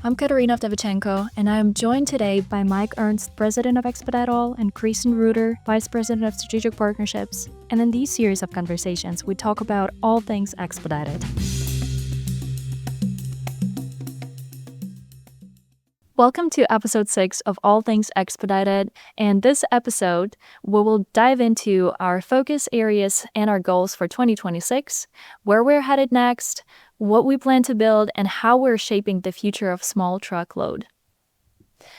I'm Kateryna Vdovychenko, and I am joined today by Mike Ernst, President of Expedite All, and Kristin Ruder, Vice President of Strategic Partnerships. And in these series of conversations, we talk about all things expedited. Welcome to episode 6 of All Things Expedited. And this episode, we will dive into our focus areas and our goals for 2026, where we're headed next, what we plan to build, and how we're shaping the future of small truckload.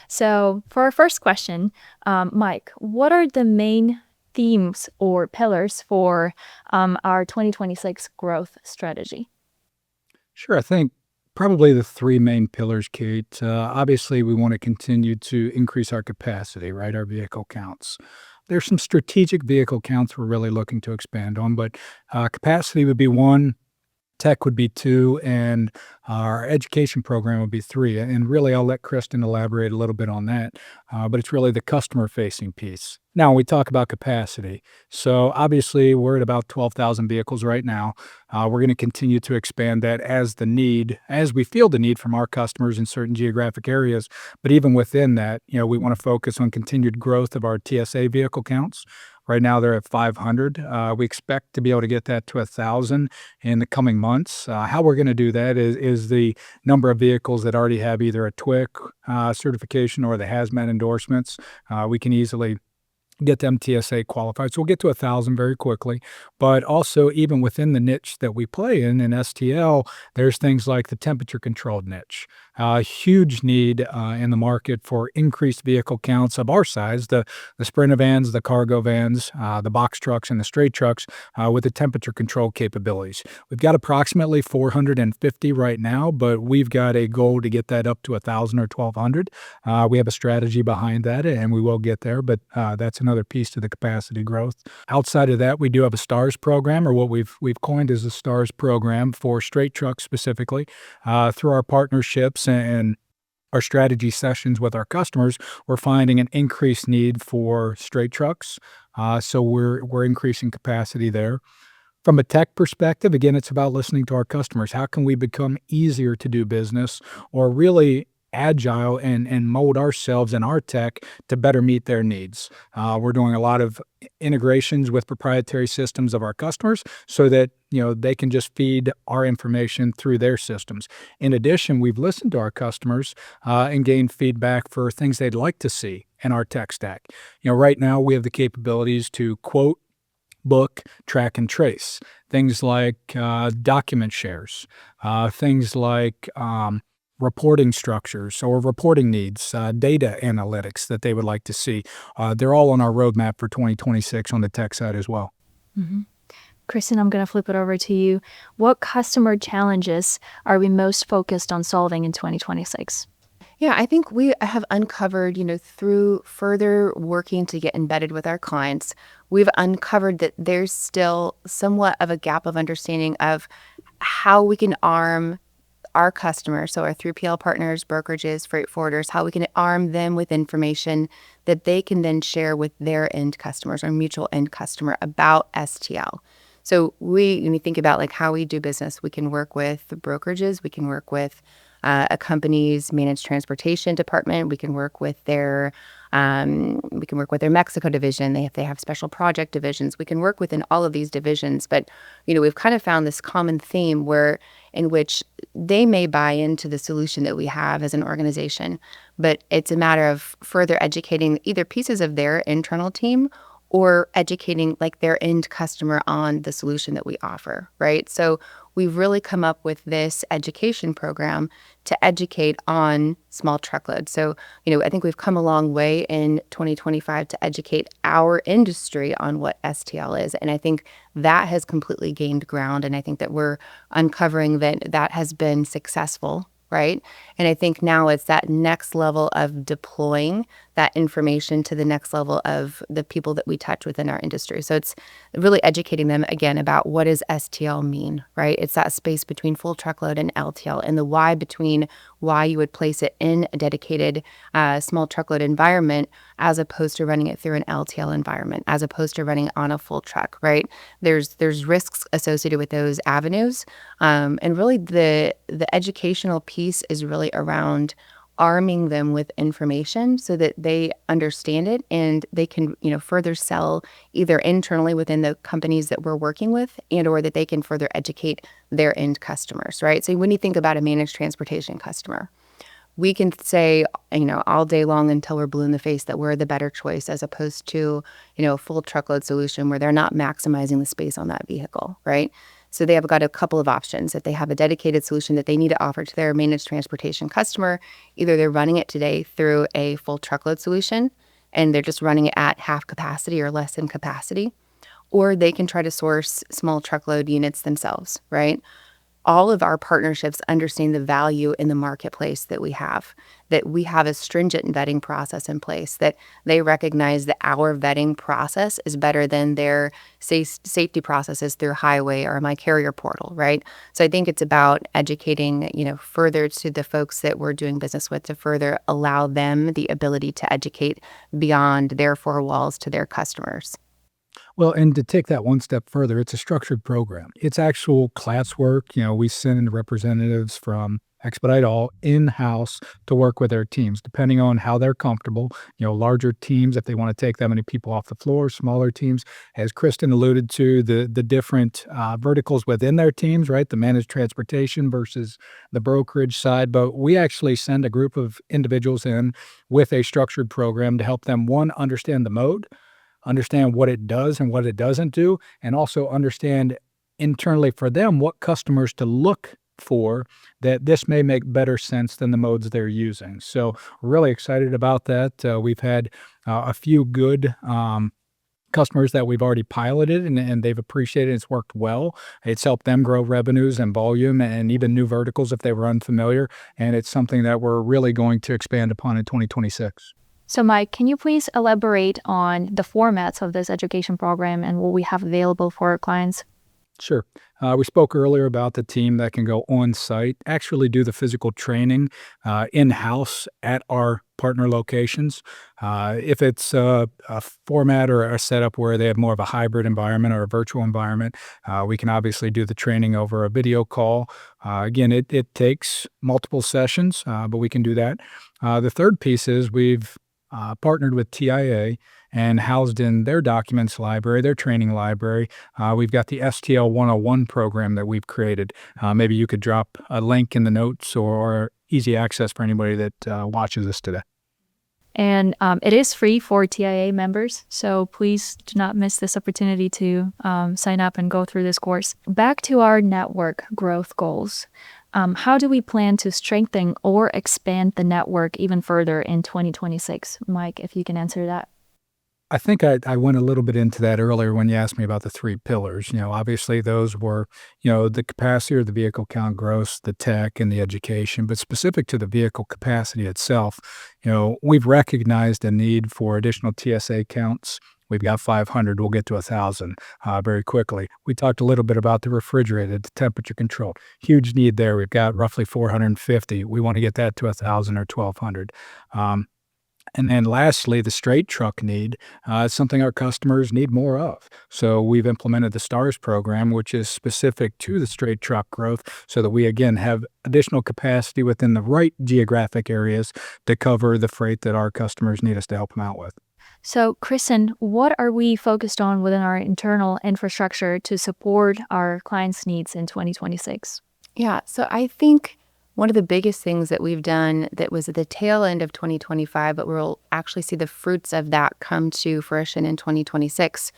So for our first question, Mike, what are the main themes or pillars for our 2026 growth strategy? Sure. I think probably the three main pillars, Kate. Obviously, we want to continue to increase our capacity, right? Our vehicle counts. There's some strategic vehicle counts we're really looking to expand on, but capacity would be one, tech would be two, and our education program would be three. And really, I'll let Kristin elaborate a little bit on that, but it's really the customer-facing piece. Now, we talk about capacity. So obviously, we're at about 12,000 vehicles right now. We're going to continue to expand that as we feel the need from our customers in certain geographic areas. But even within that, we want to focus on continued growth of our TSA vehicle counts. Right now, they're at 500. We expect to be able to get that to 1,000 in the coming months. How we're going to do that is the number of vehicles that already have either a TWIC certification or the hazmat endorsements. We can easily get them TSA-qualified. So we'll get to 1,000 very quickly. But also, even within the niche that we play in STL, there's things like the temperature-controlled niche. Huge need in the market for increased vehicle counts of our size, the Sprinter vans, the cargo vans, the box trucks, and the straight trucks with the temperature control capabilities. We've got approximately 450 right now, but we've got a goal to get that up to 1,000 or 1,200. We have a strategy behind that, and we will get there, but that's another piece to the capacity growth. Outside of that, we do have a STARS program, or what we've coined as a STARS program for straight trucks specifically. Through our partnerships and our strategy sessions with our customers, we're finding an increased need for straight trucks. So we're increasing capacity there. From a tech perspective, again, it's about listening to our customers. How can we become easier to do business, or really agile and mold ourselves and our tech to better meet their needs? We're doing a lot of integrations with proprietary systems of our customers so that they can just feed our information through their systems. In addition, we've listened to our customers and gained feedback for things they'd like to see in our tech stack. Right now we have the capabilities to quote, book, track, and trace. Things like document shares, things like reporting structures or reporting needs, data analytics that they would like to see. They're all on our roadmap for 2026 on the tech side as well. Mm-hmm. Kristin, I'm going to flip it over to you. What customer challenges are we most focused on solving in 2026? Yeah, I think we have uncovered, through further working to get embedded with our clients, we've uncovered that there's still somewhat of a gap of understanding of how we can arm our customers, so our 3PL partners, brokerages, freight forwarders, how we can arm them with information that they can then share with their end customers or mutual end customer about STL. So when we think about how we do business, we can work with the brokerages, we can work with a company's managed transportation department. We can work with their Mexico division. If they have special project divisions, we can work within all of these divisions. But we've kind of found this common theme in which they may buy into the solution that we have as an organization, but it's a matter of further educating either pieces of their internal team or educating their end customer on the solution that we offer, right? So we've really come up with this education program to educate on small truckload. So, I think we've come a long way in 2025 to educate our industry on what STL is. And I think that has completely gained ground. And I think that we're uncovering that has been successful, right? And I think now it's that next level of deploying that information to the next level of the people that we touch within our industry. So it's really educating them again about what does STL mean, right? It's that space between full truckload and LTL, and the why between why you would place it in a dedicated small truckload environment as opposed to running it through an LTL environment, as opposed to running it on a full truck, right? There's risks associated with those avenues, and really the educational piece is really around arming them with information so that they understand it and they can, further sell either internally within the companies that we're working with and or that they can further educate their end customers, right? So when you think about a managed transportation customer, we can say, all day long until we're blue in the face that we're the better choice as opposed to, a full truckload solution where they're not maximizing the space on that vehicle, right? So they have got a couple of options. If they have a dedicated solution that they need to offer to their managed transportation customer, either they're running it today through a full truckload solution and they're just running it at half capacity or less than capacity, or they can try to source small truckload units themselves, right? All of our partnerships understand the value in the marketplace that we have a stringent vetting process in place, that they recognize that our vetting process is better than their safety processes through highway or my carrier portal, right? So I think it's about educating, further to the folks that we're doing business with to further allow them the ability to educate beyond their four walls to their customers. Well, and to take that one step further, it's a structured program. It's actual classwork. We send representatives from Expedite All in-house to work with their teams, depending on how they're comfortable. Larger teams, if they want to take that many people off the floor, smaller teams, as Kristin alluded to, the different verticals within their teams, right? The managed transportation versus the brokerage side. But we actually send a group of individuals in with a structured program to help them, one, understand the mode, understand what it does and what it doesn't do, and also understand internally for them what customers to look for that this may make better sense than the modes they're using. So we're really excited about that. We've had a few good customers that we've already piloted and they've appreciated it. It's worked well. It's helped them grow revenues and volume and even new verticals if they were unfamiliar. And it's something that we're really going to expand upon in 2026. So Mike, can you please elaborate on the formats of this education program and what we have available for our clients? Sure. We spoke earlier about the team that can go on site, actually do the physical training in-house at our partner locations. If it's a format or a setup where they have more of a hybrid environment or a virtual environment, we can obviously do the training over a video call. Again, it takes multiple sessions, but we can do that. The third piece is we've partnered with TIA and housed in their documents library, their training library. We've got the STL 101 program that we've created. Maybe you could drop a link in the notes or easy access for anybody that watches this today. And it is free for TIA members, so please do not miss this opportunity to sign up and go through this course. Back to our network growth goals. How do we plan to strengthen or expand the network even further in 2026? Mike, if you can answer that. I think I went a little bit into that earlier when you asked me about the three pillars. Obviously those were, the capacity or the vehicle count growth, the tech, and the education. But specific to the vehicle capacity itself, we've recognized a need for additional TSA counts. We've got 500. We'll get to 1,000 very quickly. We talked a little bit about the refrigerated, the temperature control. Huge need there. We've got roughly 450. We want to get that to 1,000 or 1,200. And then lastly, the straight truck need is something our customers need more of. So we've implemented the STARS program, which is specific to the straight truck growth so that we, again, have additional capacity within the right geographic areas to cover the freight that our customers need us to help them out with. So, Kristin, what are we focused on within our internal infrastructure to support our clients' needs in 2026? Yeah, so I think one of the biggest things that we've done that was at the tail end of 2025, but we'll actually see the fruits of that come to fruition in 2026,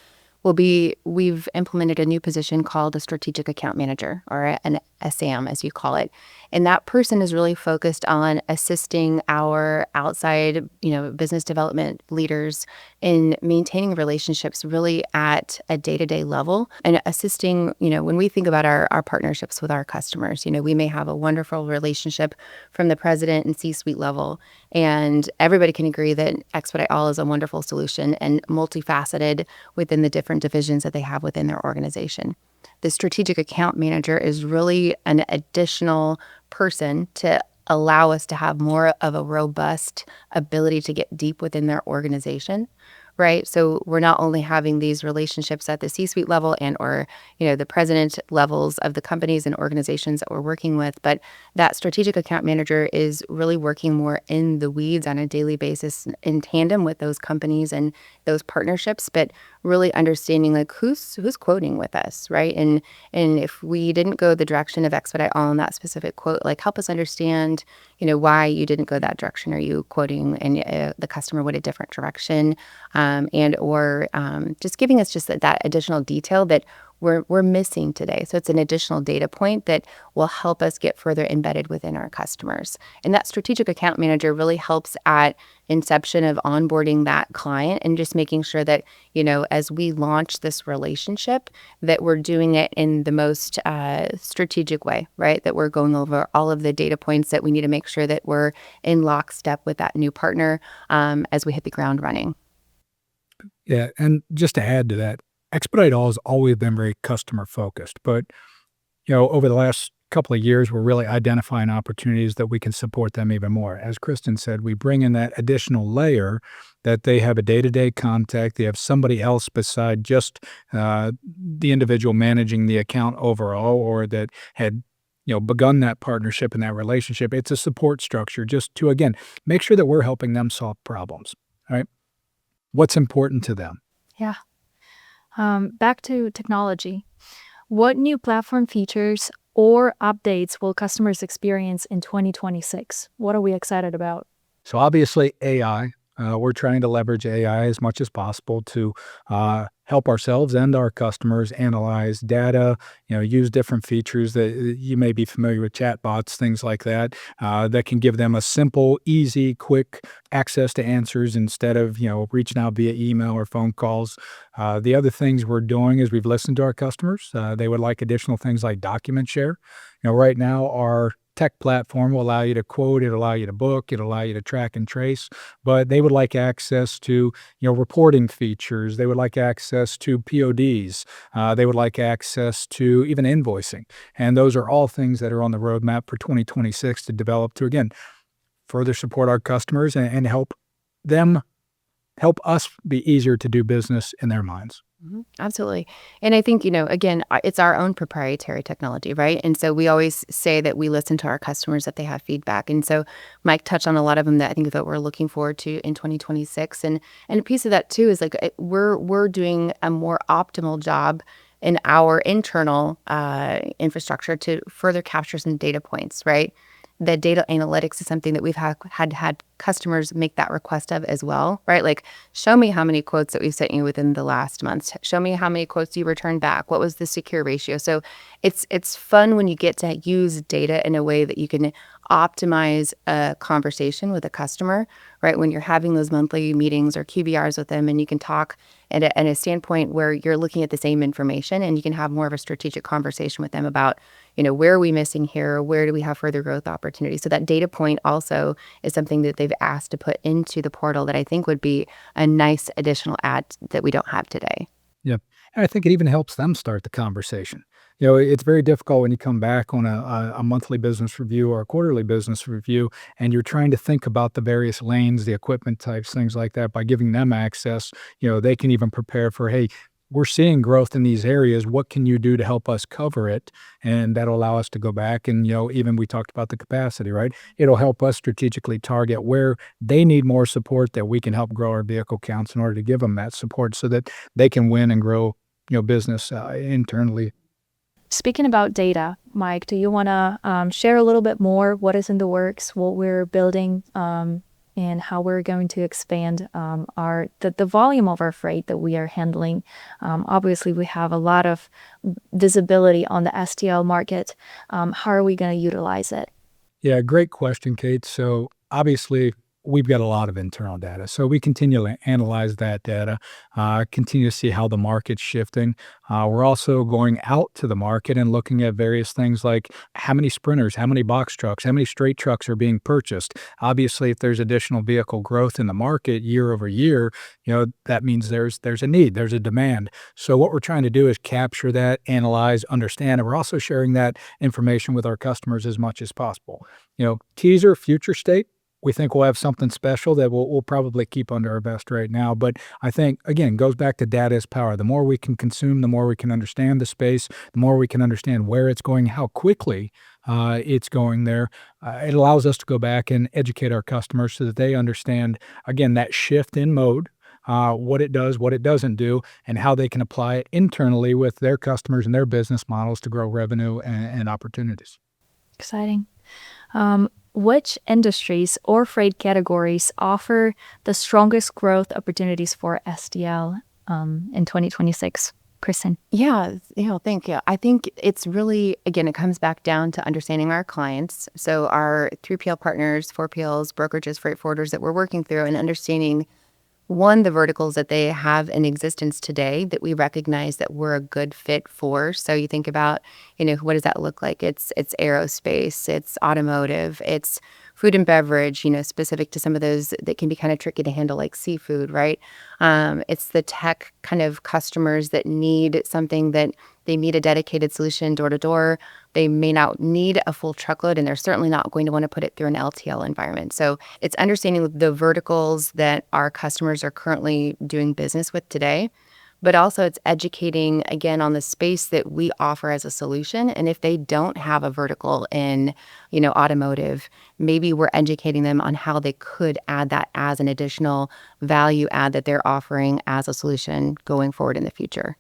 we've implemented a new position called a strategic account manager, or an SAM as you call it. And that person is really focused on assisting our outside, business development leaders in maintaining relationships really at a day-to-day level, and assisting, when we think about our partnerships with our customers, we may have a wonderful relationship from the president and C-suite level, and everybody can agree that Expedite All is a wonderful solution and multifaceted within the different divisions that they have within their organization. The strategic account manager is really an additional person to allow us to have more of a robust ability to get deep within their organization, right? So we're not only having these relationships at the C-suite level or the president levels of the companies and organizations that we're working with, but that strategic account manager is really working more in the weeds on a daily basis in tandem with those companies and those partnerships, but really understanding like who's quoting with us, right? And if we didn't go the direction of Expedite All in that specific quote, like help us understand, why you didn't go that direction. Are you quoting and the customer went a different direction? Or just giving us just that additional detail that we're missing today. So it's an additional data point that will help us get further embedded within our customers. And that strategic account manager really helps at inception of onboarding that client and just making sure that, as we launch this relationship, that we're doing it in the most strategic way, right? That we're going over all of the data points that we need to make sure that we're in lockstep with that new partner as we hit the ground running. Yeah, and just to add to that, Expedite All has always been very customer focused, but over the last couple of years, we're really identifying opportunities that we can support them even more. As Kristin said, we bring in that additional layer that they have a day-to-day contact. They have somebody else beside just the individual managing the account overall, or that had begun that partnership and that relationship. It's a support structure just to, again, make sure that we're helping them solve problems. All right. What's important to them? Yeah. Back to technology. What new platform features or updates will customers experience in 2026? What are we excited about? So obviously AI. We're trying to leverage AI as much as possible to help ourselves and our customers analyze data, use different features that you may be familiar with, chatbots, things like that, that can give them a simple, easy, quick access to answers instead of, reaching out via email or phone calls. The other things we're doing is we've listened to our customers. They would like additional things like document share. Right now our tech platform will allow you to quote, it'll allow you to book, it'll allow you to track and trace, but they would like access to, reporting features. They would like access to PODs. They would like access to even invoicing. And those are all things that are on the roadmap for 2026 to develop to, again, further support our customers and help us be easier to do business in their minds. Absolutely. And I think, again, it's our own proprietary technology, right? And so we always say that we listen to our customers, that they have feedback. And so Mike touched on a lot of them that I think that we're looking forward to in 2026. And a piece of that too is like we're doing a more optimal job in our internal infrastructure to further capture some data points, right? The data analytics is something that we've had customers make that request of as well, right? Like, show me how many quotes that we've sent you within the last month. Show me how many quotes you returned back. What was the secure ratio? So it's fun when you get to use data in a way that you can optimize a conversation with a customer, right? When you're having those monthly meetings or QBRs with them, and you can talk at a standpoint where you're looking at the same information, and you can have more of a strategic conversation with them about, where are we missing here? Where do we have further growth opportunities? So that data point also is something that they've asked to put into the portal that I think would be a nice additional add that we don't have today. Yeah. And I think it even helps them start the conversation. It's very difficult when you come back on a monthly business review or a quarterly business review, and you're trying to think about the various lanes, the equipment types, things like that. By giving them access, they can even prepare for, hey, we're seeing growth in these areas. What can you do to help us cover it? And that'll allow us to go back and, even we talked about the capacity, right? It'll help us strategically target where they need more support, that we can help grow our vehicle counts in order to give them that support so that they can win and grow, business internally. Speaking about data, Mike, do you want to share a little bit more what is in the works, what we're building and how we're going to expand the volume of our freight that we are handling. Obviously, we have a lot of visibility on the STL market. How are we going to utilize it? Yeah, great question, Kate. So obviously, we've got a lot of internal data. So we continually analyze that data, continue to see how the market's shifting. We're also going out to the market and looking at various things like how many sprinters, how many box trucks, how many straight trucks are being purchased. Obviously, if there's additional vehicle growth in the market year over year, that means there's a need, there's a demand. So what we're trying to do is capture that, analyze, understand, and we're also sharing that information with our customers as much as possible. Teaser future state, we think we'll have something special that we'll probably keep under our vest right now. But I think, again, goes back to data is power. The more we can consume, the more we can understand the space, the more we can understand where it's going, how quickly it's going there. It allows us to go back and educate our customers so that they understand, again, that shift in mode, what it does, what it doesn't do, and how they can apply it internally with their customers and their business models to grow revenue and opportunities. Exciting. Which industries or freight categories offer the strongest growth opportunities for STL in 2026? Kristin? Yeah, thank you. I think it's really, again, it comes back down to understanding our clients. So our 3PL partners, 4PLs, brokerages, freight forwarders that we're working through, and understanding, one, the verticals that they have in existence today that we recognize that we're a good fit for. So you think about, what does that look like? It's aerospace, it's automotive, it's food and beverage, specific to some of those that can be kind of tricky to handle, like seafood, right? It's the tech kind of customers that need something that they need a dedicated solution door to door. They may not need a full truckload, and they're certainly not going to want to put it through an LTL environment. So it's understanding the verticals that our customers are currently doing business with today, but also it's educating, again, on the space that we offer as a solution. And if they don't have a vertical in, automotive, maybe we're educating them on how they could add that as an additional value add that they're offering as a solution going forward in the future.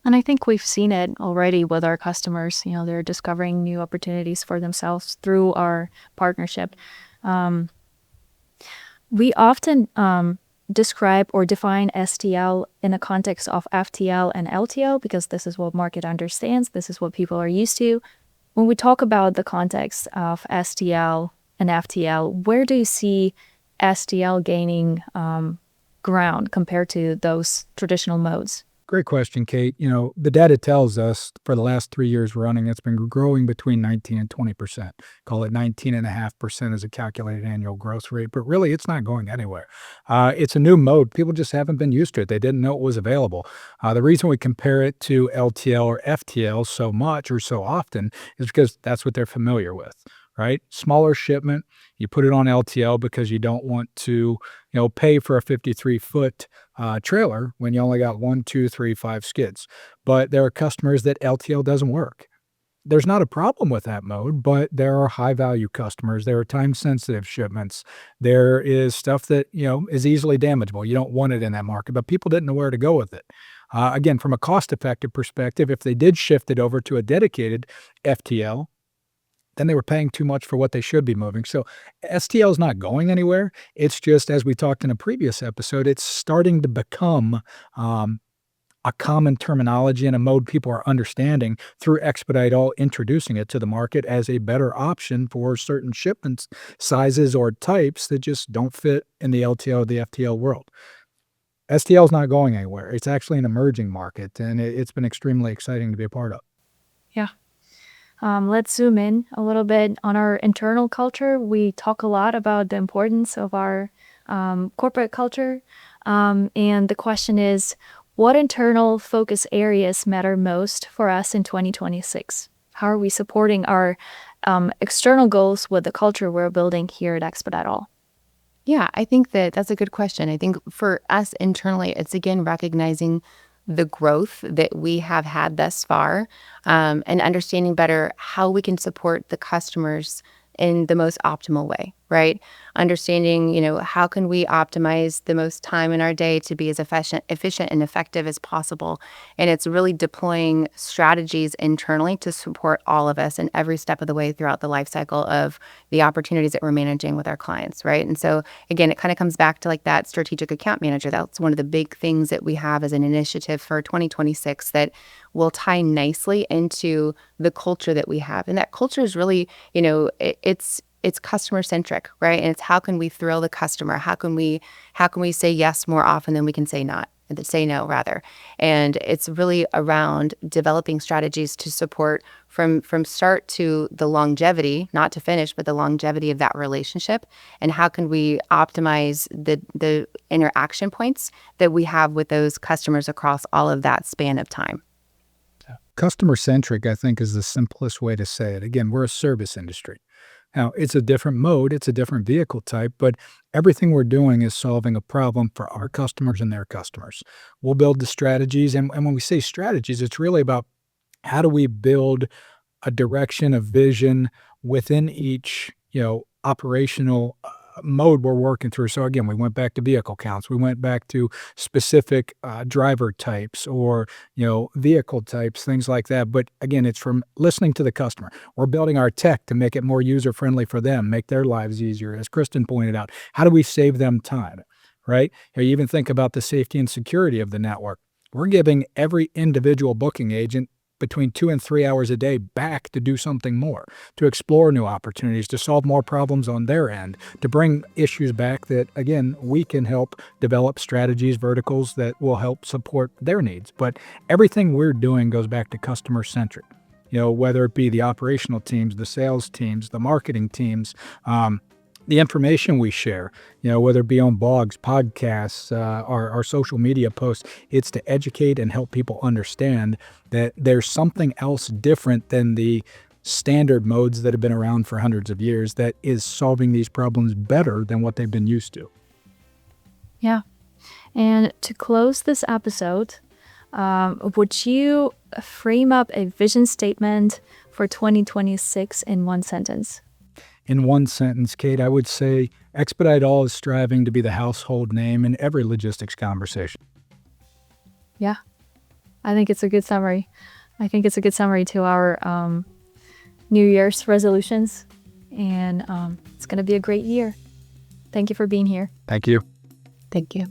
And I think we've seen it already with our customers. They're discovering new opportunities for themselves through our partnership. We often describe or define STL in the context of FTL and LTL because this is what market understands. This is what people are used to. When we talk about the context of STL and FTL, where do you see STL gaining ground compared to those traditional modes? Great question, Kate. The data tells us for the last 3 years running, it's been growing between 19 and 20%. Call it 19.5% as a calculated annual growth rate, but really it's not going anywhere. It's a new mode. People just haven't been used to it. They didn't know it was available. The reason we compare it to LTL or FTL so much or so often is because that's what they're familiar with. Right? Smaller shipment, you put it on LTL because you don't want to, pay for a 53-foot trailer when you only got 1, 2, 3, 5 skids. But there are customers that LTL doesn't work. There's not a problem with that mode, but there are high-value customers. There are time-sensitive shipments. There is stuff that, is easily damageable. You don't want it in that market, but people didn't know where to go with it. Again, from a cost-effective perspective, if they did shift it over to a dedicated FTL, then they were paying too much for what they should be moving. So STL is not going anywhere. It's just, as we talked in a previous episode, it's starting to become a common terminology and a mode people are understanding through Expedite All, introducing it to the market as a better option for certain shipment sizes or types that just don't fit in the LTL or the FTL world. STL is not going anywhere. It's actually an emerging market, and it's been extremely exciting to be a part of. Yeah. Let's zoom in a little bit on our internal culture. We talk a lot about the importance of our corporate culture. And the question is, what internal focus areas matter most for us in 2026? How are we supporting our external goals with the culture we're building here at Expedite All? Yeah, I think that's a good question. I think for us internally, it's again recognizing the growth that we have had thus far, and understanding better how we can support the customers in the most optimal way. right? Understanding, how can we optimize the most time in our day to be as efficient and effective as possible. And it's really deploying strategies internally to support all of us in every step of the way throughout the life cycle of the opportunities that we're managing with our clients, right? And so again, it kind of comes back to like that strategic account manager. That's one of the big things that we have as an initiative for 2026 that will tie nicely into the culture that we have. And that culture is really, it's customer centric, right? And it's how can we thrill the customer? How can we say yes more often than we can say no rather. And it's really around developing strategies to support from start to the longevity, not to finish, but the longevity of that relationship. And how can we optimize the interaction points that we have with those customers across all of that span of time. Customer centric, I think, is the simplest way to say it. Again, we're a service industry. Now, it's a different mode, it's a different vehicle type, but everything we're doing is solving a problem for our customers and their customers. We'll build the strategies, and when we say strategies, it's really about how do we build a direction, a vision within each, operational mode we're working through. So again, we went back to vehicle counts. We went back to specific driver types or, vehicle types, things like that. But again, it's from listening to the customer. We're building our tech to make it more user-friendly for them, make their lives easier. As Kristin pointed out, how do we save them time, right? You even think about the safety and security of the network. We're giving every individual booking agent between 2 and 3 hours a day back to do something more, to explore new opportunities, to solve more problems on their end, to bring issues back that, again, we can help develop strategies, verticals that will help support their needs. But everything we're doing goes back to customer-centric, whether it be the operational teams, the sales teams, the marketing teams, the information we share, whether it be on blogs, podcasts, our social media posts, it's to educate and help people understand that there's something else different than the standard modes that have been around for hundreds of years that is solving these problems better than what they've been used to. Yeah. And to close this episode, would you frame up a vision statement for 2026 in one sentence? In one sentence, Kate, I would say Expedite All is striving to be the household name in every logistics conversation. Yeah, I think it's a good summary. I think it's a good summary to our New Year's resolutions. And it's going to be a great year. Thank you for being here. Thank you. Thank you.